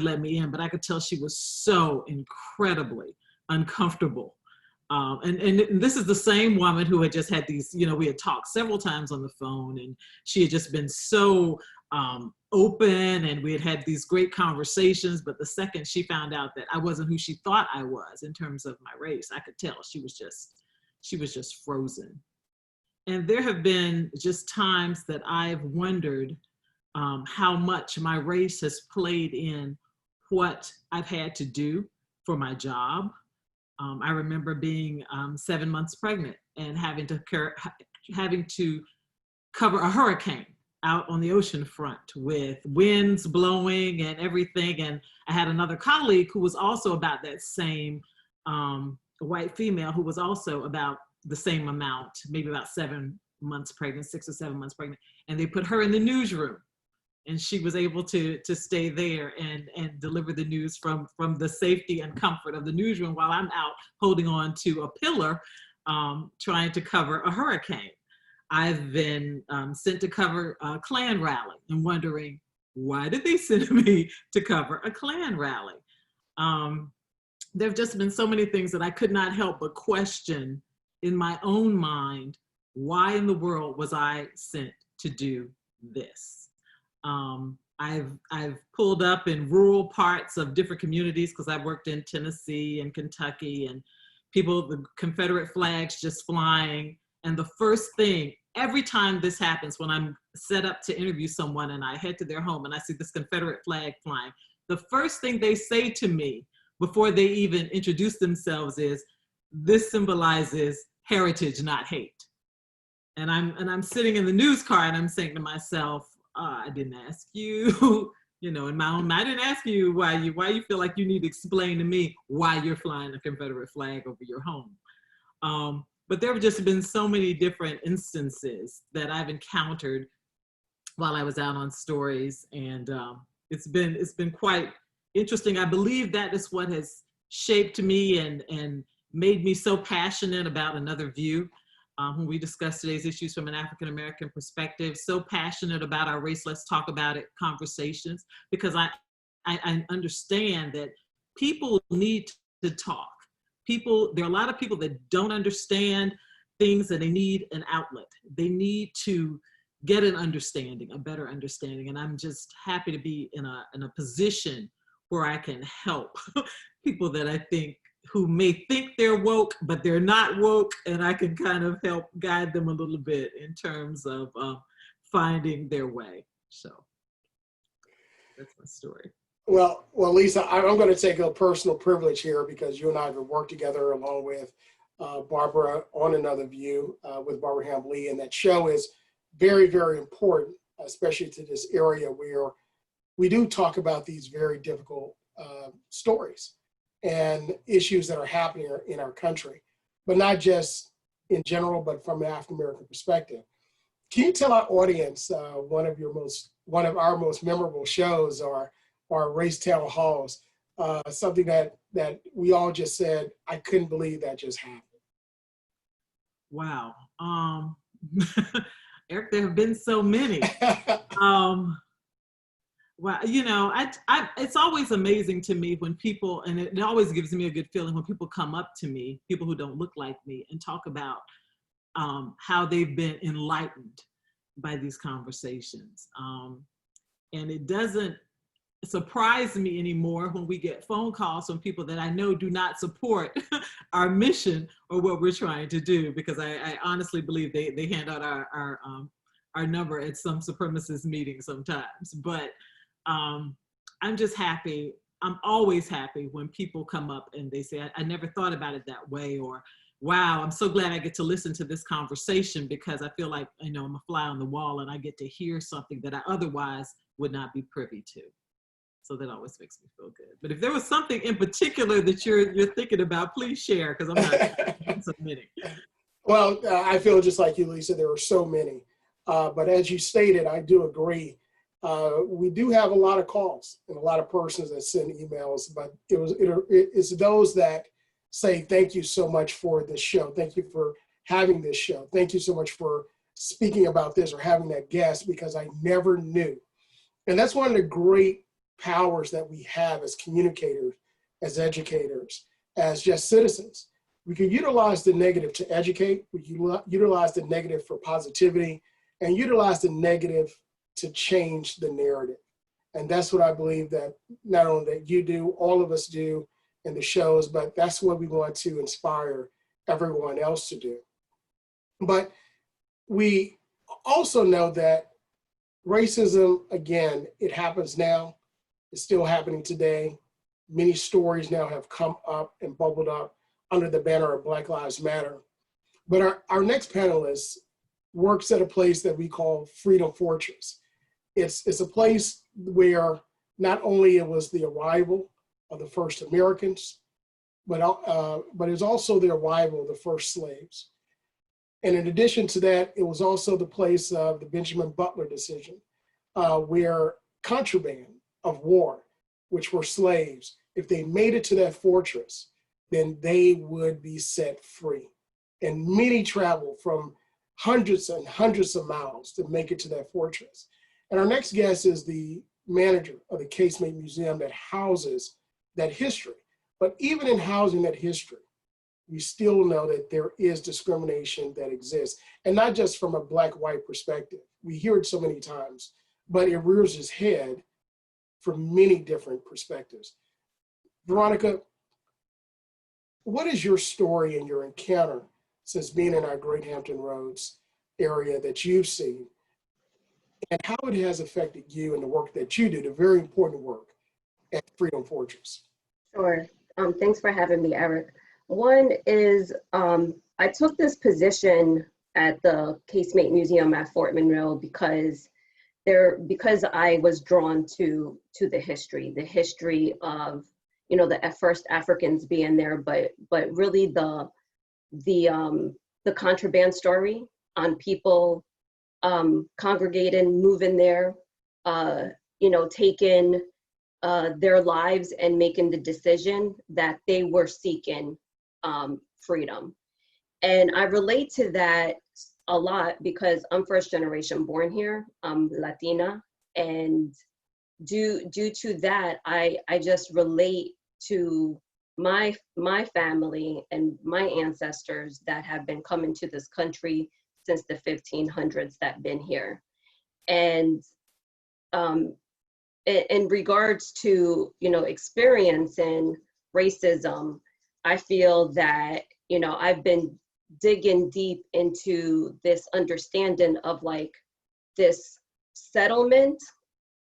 let me in, but I could tell she was so incredibly uncomfortable. And this is the same woman who had just had these, we had talked several times on the phone, and she had just been so open, and we had had these great conversations. But the second she found out that I wasn't who she thought I was in terms of my race, I could tell she was just frozen. And there have been just times that I've wondered how much my race has played in what I've had to do for my job. I remember being 7 months pregnant and having to cover a hurricane out on the ocean front with winds blowing and everything. And I had another colleague who was also about that same white female who was also about the same amount, maybe about 7 months pregnant, 6 or 7 months pregnant. And they put her in the newsroom, and she was able to stay there and deliver the news from the safety and comfort of the newsroom while I'm out holding on to a pillar trying to cover a hurricane. I've been sent to cover a Klan rally and wondering, why did they send me to cover a Klan rally? There have just been so many things that I could not help but question in my own mind, why in the world was I sent to do this? I've pulled up in rural parts of different communities because I've worked in Tennessee and Kentucky, and the Confederate flags just flying. And the first thing, every time this happens, when I'm set up to interview someone and I head to their home and I see this Confederate flag flying, the first thing they say to me before they even introduce themselves is, "This symbolizes heritage, not hate." And I'm sitting in the news car and I'm saying to myself, I didn't ask you, in my own mind, I didn't ask you why you feel like you need to explain to me why you're flying a Confederate flag over your home. But there have just been so many different instances that I've encountered while I was out on stories, and it's been quite interesting. I believe that is what has shaped me and made me so passionate about Another View. when we discuss today's issues from an African-American perspective. So passionate about our race, let's talk about it conversations, because I understand that people need to talk. There are a lot of people that don't understand things, and they need an outlet. They need to get an understanding, a better understanding. And I'm just happy to be in a position where I can help people that I think who may think they're woke, but they're not woke, and I can kind of help guide them a little bit in terms of finding their way. So that's my story. Well, Lisa, I'm going to take a personal privilege here because you and I have worked together along with Barbara on Another View with Barbara Ham Lee, and that show is very, very important, especially to this area where we do talk about these very difficult stories and issues that are happening in our country, but not just in general, but from an African American perspective. Can you tell our audience one of our most memorable shows or race town halls, something that we all just said, I couldn't believe that just happened? Wow. Eric, there have been so many. Well, you know, it's always amazing to me when people, and it always gives me a good feeling when people come up to me, people who don't look like me, and talk about how they've been enlightened by these conversations. And it doesn't surprise me anymore when we get phone calls from people that I know do not support our mission or what we're trying to do, because I honestly believe they hand out our number at some supremacist meeting sometimes. But I'm just happy. I'm always happy when people come up and they say, I never thought about it that way, or wow, I'm so glad I get to listen to this conversation, because I feel like, you know, I'm a fly on the wall and I get to hear something that I otherwise would not be privy to. So that always makes me feel good. But if there was something in particular that you're thinking about, please share, because I'm not submitting. Well, I feel just like you, Lisa. There are so many. But as you stated, I do agree. We do have a lot of calls and a lot of persons that send emails, but it's those that say, thank you so much for this show. Thank you for having this show. Thank you so much for speaking about this or having that guest, because I never knew. And that's one of the great powers that we have as communicators, as educators, as just citizens. We can utilize the negative to educate. We can utilize the negative for positivity, and utilize the negative to change the narrative. And that's what I believe that not only that you do, all of us do in the shows, but that's what we want to inspire everyone else to do. But we also know that racism, again, it happens now. It's still happening today. Many stories now have come up and bubbled up under the banner of Black Lives Matter. But our next panelist works at a place that we call Freedom Fortress. It's a place where not only it was the arrival of the first Americans, but it's also the arrival of the first slaves. And in addition to that, it was also the place of the Benjamin Butler decision, where contraband of war, which were slaves, if they made it to that fortress, then they would be set free. And many traveled from hundreds and hundreds of miles to make it to that fortress. And our next guest is the manager of the Casemate Museum that houses that history. But even in housing that history, we still know that there is discrimination that exists, and not just from a Black-white perspective. We hear it so many times, but it rears its head from many different perspectives. Veronica, what is your story and your encounter since being in our Great Hampton Roads area that you've seen, and how it has affected you and the work that you do, the very important work at Freedom Fortress? Sure. Thanks for having me, Eric. One is I took this position at the Casemate Museum at Fort Monroe because I was drawn to the history of, you know, the first Africans being there, but really the contraband story on people congregating, moving there, you know, taking their lives and making the decision that they were seeking freedom. And I relate to that a lot because I'm first generation born here. I'm Latina, and due to that, I just relate to my family and my ancestors that have been coming to this country since the 1500s that been here. And in regards to, you know, experiencing racism, I feel that, you know, I've been digging deep into this understanding of like this settlement,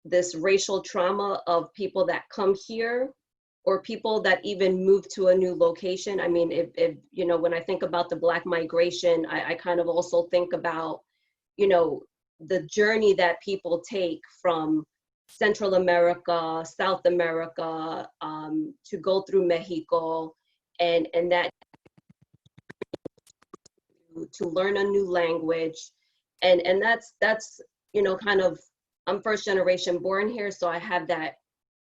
this racial trauma of people that come here or people that even move to a new location. I mean, if you know, when I think about the Black migration, I kind of also think about, you know, the journey that people take from Central America, South America, to go through Mexico, and that to learn a new language, and that's you know, kind of, I'm first generation born here, so I have that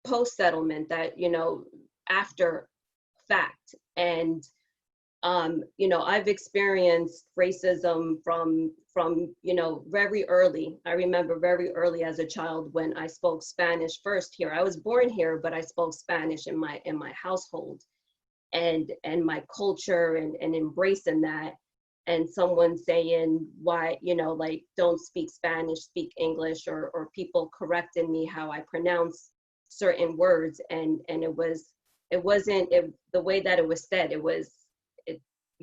post settlement, that, you know, after fact. And you know, I've experienced racism from you know, very early. I remember very early as a child when I spoke Spanish first here. I was born here, but I spoke Spanish in my household, and my culture, and embracing that. And someone saying, why, you know, like, don't speak Spanish, speak English, or people correcting me how I pronounce certain words. And it wasn't the way that it was said.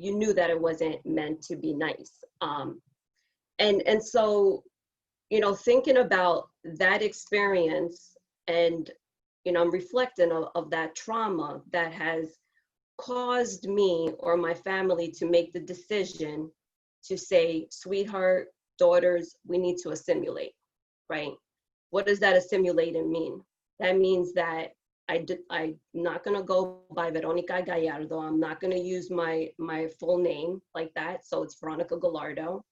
You knew that it wasn't meant to be nice. And so, you know, thinking about that experience, and, you know, I'm reflecting of that trauma that has caused me or my family to make the decision to say, sweetheart, daughters, we need to assimilate, right? What does that assimilating mean? That means that I'm not gonna go by Veronica Gallardo. I'm not gonna use my full name like that. So it's Veronica Gallardo.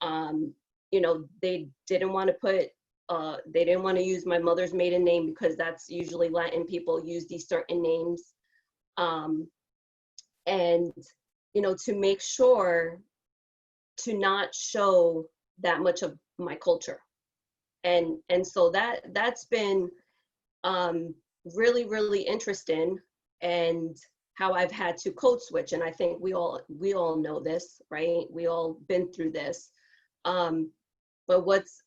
You know, they didn't want to put, they didn't want to use my mother's maiden name because that's usually Latin people use these certain names. And, you know, to make sure to not show that much of my culture. And so that's been really, really interesting, and how I've had to code switch. And I think we all know this, right? We all been through this. But what's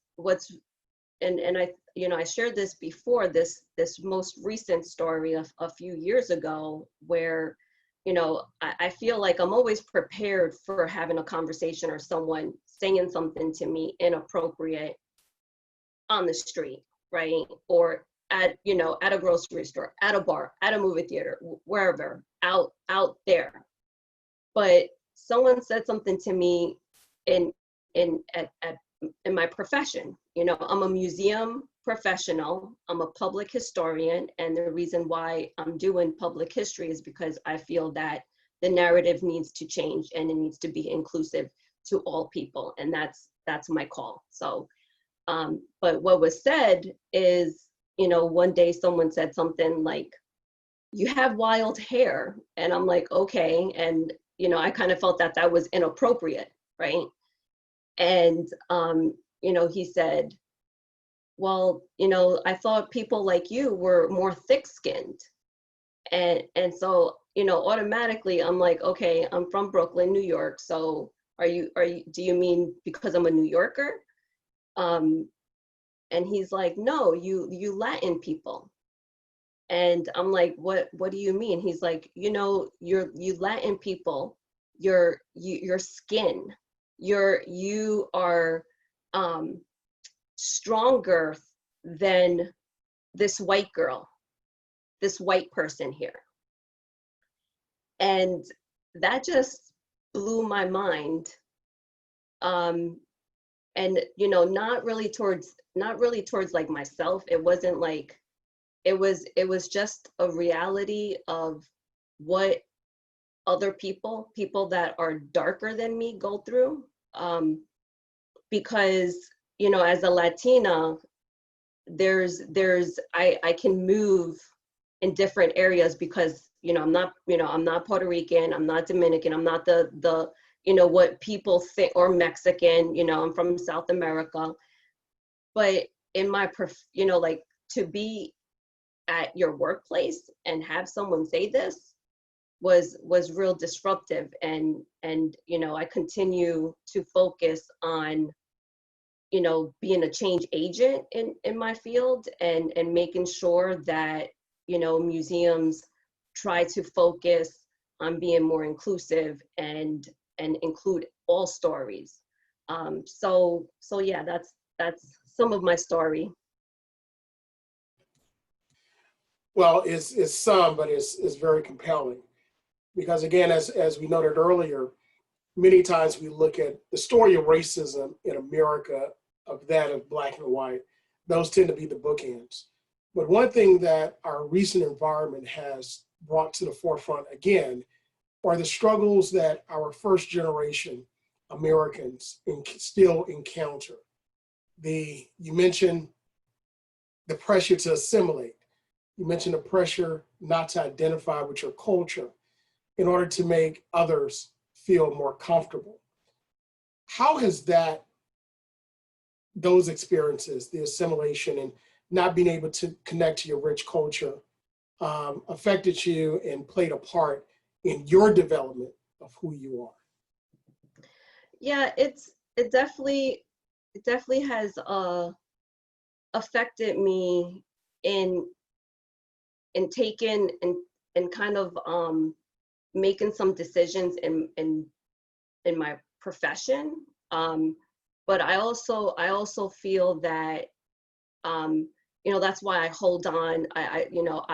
and I, you know, I shared this before, this most recent story of a few years ago, where, you know, I feel like I'm always prepared for having a conversation or someone saying something to me inappropriate on the street, right? Or at, you know, at a grocery store, at a bar, at a movie theater, wherever, out there. But someone said something to me in my profession. You know, I'm a museum professional, I'm a public historian, and the reason why I'm doing public history is because I feel that the narrative needs to change, and it needs to be inclusive to all people, and that's my call. So, but what was said is, you know, one day someone said something like, "You have wild hair," and I'm like, okay, and, you know, I kind of felt that was inappropriate, right? And you know, he said, well, you know, I thought people like you were more thick-skinned. And so, you know, automatically I'm like, okay, I'm from Brooklyn, New York. So do you mean because I'm a New Yorker? And he's like, no, you Latin people. And I'm like, what do you mean? He's like, you know, you Latin people, your skin, you are stronger than this white girl, this white person here. And that just blew my mind. And, you know, not really towards like myself. It wasn't like, it was just a reality of what other people that are darker than me go through. Because, you know, as a Latina, I can move in different areas because, you know, I'm not Puerto Rican, I'm not Dominican, I'm not the you know, what people think, or Mexican, you know, I'm from South America. But in my, you know, like to be at your workplace and have someone say this was real disruptive. And, you know, I continue to focus on, you know, being a change agent in my field, and making sure that, you know, museums try to focus on being more inclusive and include all stories. So yeah, that's some of my story. Well, it's some, but it's very compelling. Because again, as we noted earlier, many times we look at the story of racism in America, of that of Black and white, those tend to be the bookends. But one thing that our recent environment has brought to the forefront again are the struggles that our first generation Americans still encounter. You mentioned the pressure to assimilate. You mentioned the pressure not to identify with your culture in order to make others feel more comfortable. How has those experiences, the assimilation and not being able to connect to your rich culture, affected you and played a part in your development of who you are? Yeah, it definitely has affected me in taking and kind of making some decisions in my profession. But I also feel that, you know, that's why I hold on. You know,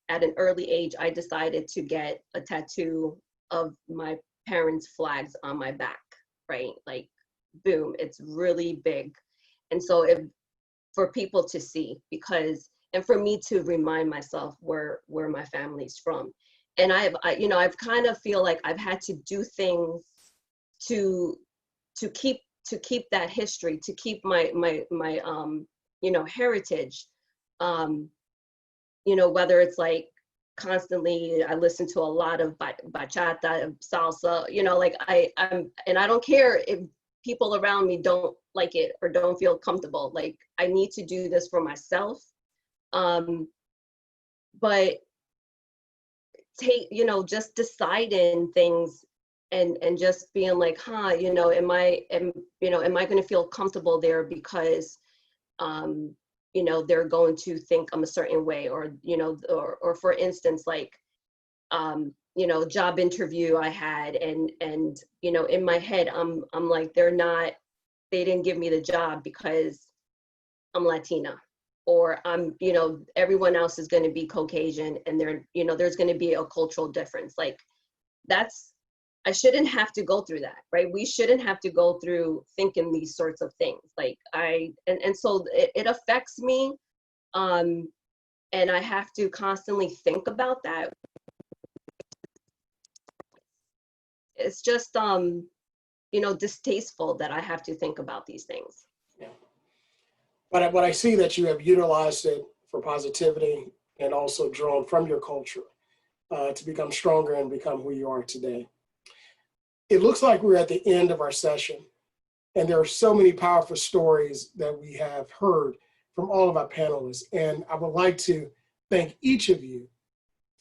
at an early age, I decided to get a tattoo of my parents' flags on my back, right? Like, boom, it's really big. And so for people to see, and for me to remind myself where my family's from. And I've kind of feel like I've had to do things to keep that history, to keep my you know, heritage. You know, whether it's like constantly, I listen to a lot of bachata, salsa, you know, like and I don't care if people around me don't like it or don't feel comfortable. Like, I need to do this for myself. But you know, just deciding things and just being like, you know, am I going to feel comfortable there because, you know, they're going to think I'm a certain way, or, you know, or for instance, like, you know, job interview I had, and, you know, in my head, I'm like, they didn't give me the job because I'm Latina, or you know, everyone else is going to be Caucasian, and you know, there's going to be a cultural difference. Like, I shouldn't have to go through that, right? We shouldn't have to go through thinking these sorts of things. Like, and so it affects me, and I have to constantly think about that. It's just, you know, distasteful that I have to think about these things. Yeah. But I see that you have utilized it for positivity and also drawn from your culture to become stronger and become who you are today. It looks like we're at the end of our session, and there are so many powerful stories that we have heard from all of our panelists. And I would like to thank each of you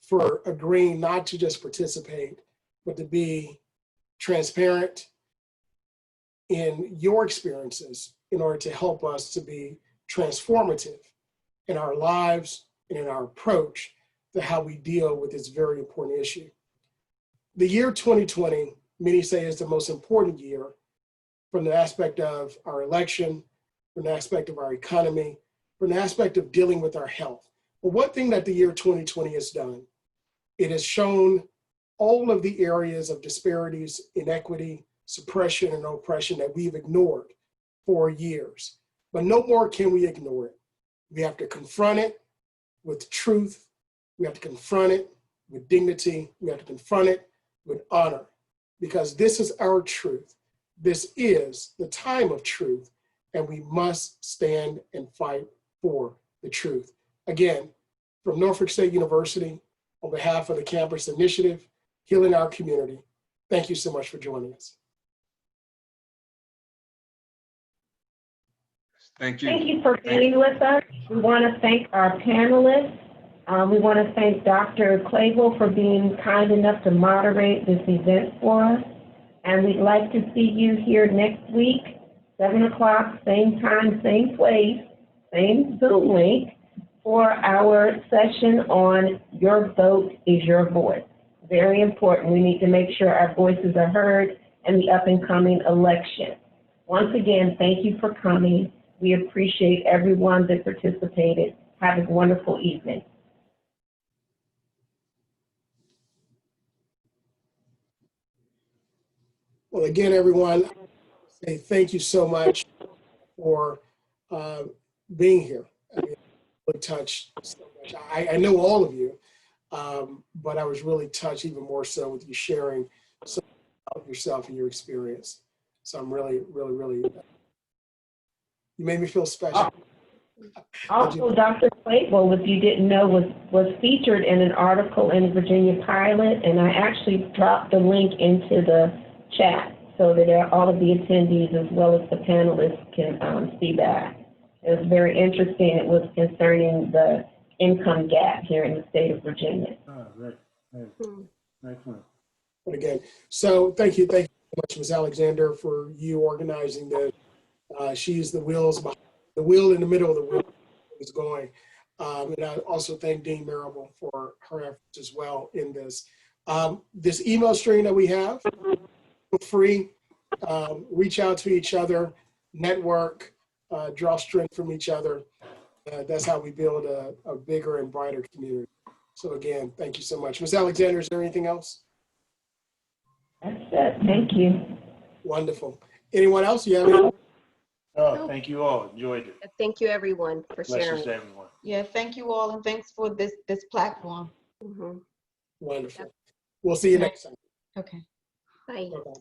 for agreeing not to just participate, but to be transparent in your experiences in order to help us to be transformative in our lives and in our approach to how we deal with this very important issue. The year 2020, many say, is the most important year from the aspect of our election, from the aspect of our economy, from the aspect of dealing with our health. But one thing that the year 2020 has done, it has shown all of the areas of disparities, inequity, suppression, and oppression that we've ignored for years. But no more can we ignore it. We have to confront it with truth. We have to confront it with dignity. We have to confront it with honor, because this is our truth. This is the time of truth, and we must stand and fight for the truth. Again, from Norfolk State University, on behalf of the Campus Initiative, Healing Our Community, thank you so much for joining us. Thank you. Thank you for being with us. We want to thank our panelists. We want to thank Dr. Clavel for being kind enough to moderate this event for us. And we'd like to see you here next week, 7 o'clock, same time, same place, same Zoom link, for our session on Your Vote is Your Voice. Very important. We need to make sure our voices are heard in the up-and-coming election. Once again, thank you for coming. We appreciate everyone that participated. Have a wonderful evening. Well, again, everyone, say thank you so much for being here. I mean, really touched so much. I know all of you, but I was really touched even more so with you sharing so much of yourself and your experience. So I'm really, really, really, you made me feel special. Also, Dr. Clavel, if you didn't know, was featured in an article in the Virginia Pilot, and I actually dropped the link into the chat so that all of the attendees as well as the panelists can see that. It was very interesting. It was concerning the income gap here in the state of Virginia. Oh, great. Excellent. But again, so thank you so much, Ms. Alexander, for you organizing this. She's the wheels behind the wheel in the middle of the wheel is going. And I also thank Dean Marable for her efforts as well in this. This email string that we have, feel free, reach out to each other, network, draw strength from each other. That's how we build a bigger and brighter community. So again, thank you so much. Ms. Alexander, is there anything else? That's it. Thank you. Wonderful. Anyone else? You have any? Oh, thank you all. Enjoyed it. Thank you, everyone, for Blessings sharing. to everyone. Yeah, thank you all, and thanks for this platform. Mhm. Wonderful. We'll see you next time. Okay. Bye. Bye-bye.